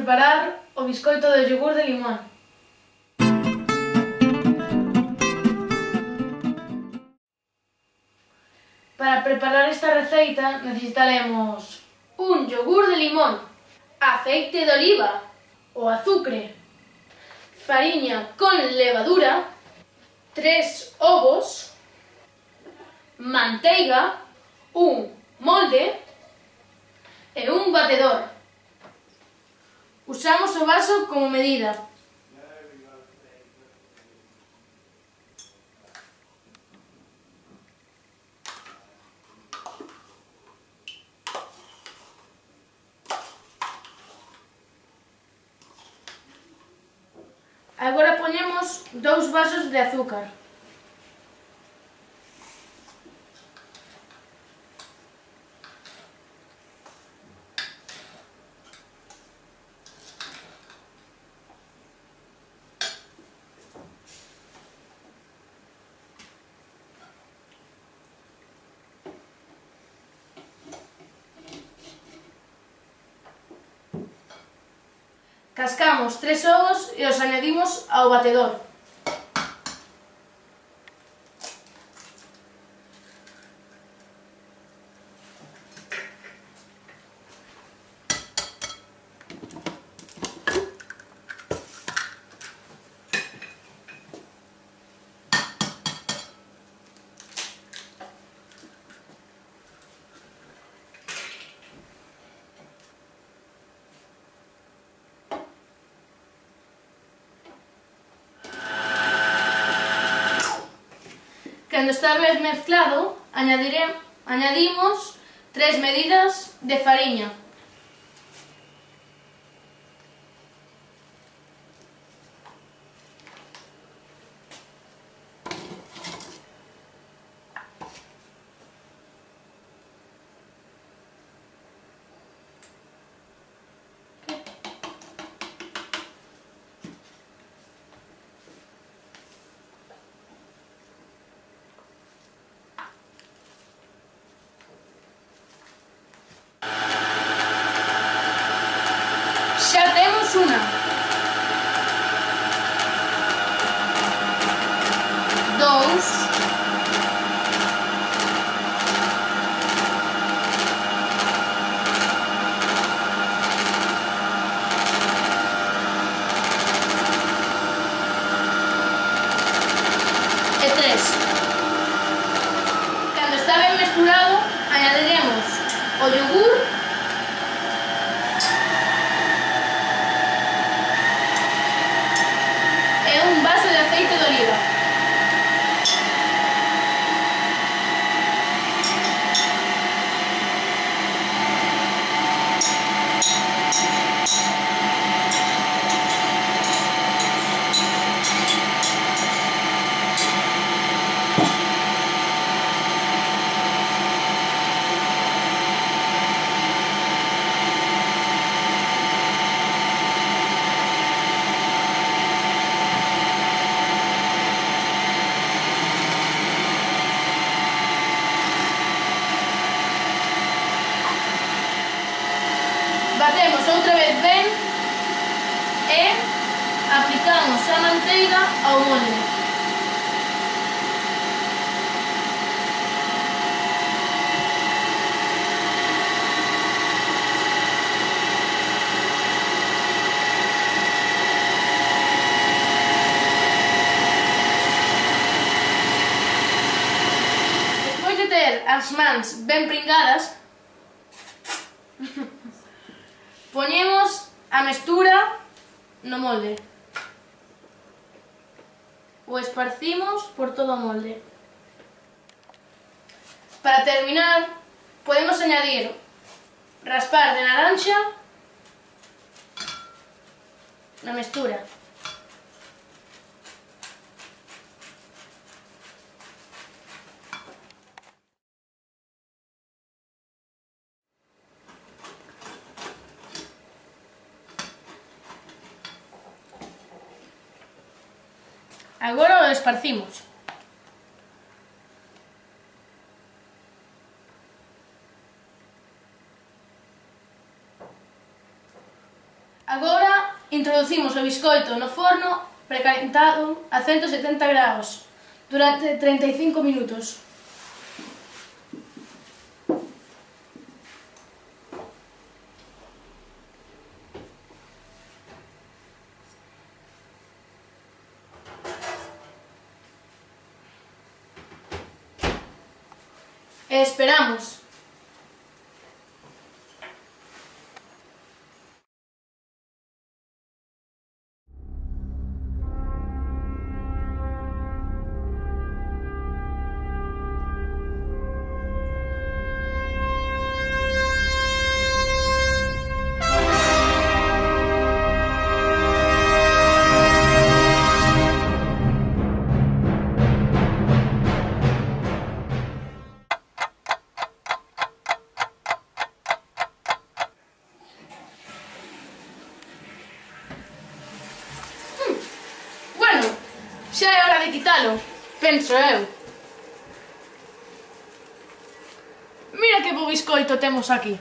preparar o biscoito de yogur de limón. Para preparar esta receita necesitaremos un yogur de limón, aceite de oliva o azufre, fariña con levadura, 3 ovos, manteiga, un molde e un batedor. Usamos o vaso como medida. Agora poñemos 2 vasos de azúcar. Cascamos 3 ovos e os añadimos ao batedor. Cando está ben mezclado, añadimos 3 medidas de fariña. Xa temos unha, 2, 3. Cando está ben mesturado, añadiremos o yogur e un vaso de aceite de oliva. Batemos outra vez ben e aplicamos a manteiga ao molde. Despois de ter as mans ben pringadas, poñemos a mestura no molde. O esparcimos por todo o molde. Para terminar, podemos añadir raspar de naranxa na mestura. Agora o esparcimos. Agora introducimos o biscoito no forno precalentado a 170 graus durante 35 minutos. E esperamos. Xa é hora de quitalo, penso eu. Mira que bo biscoito temos aquí.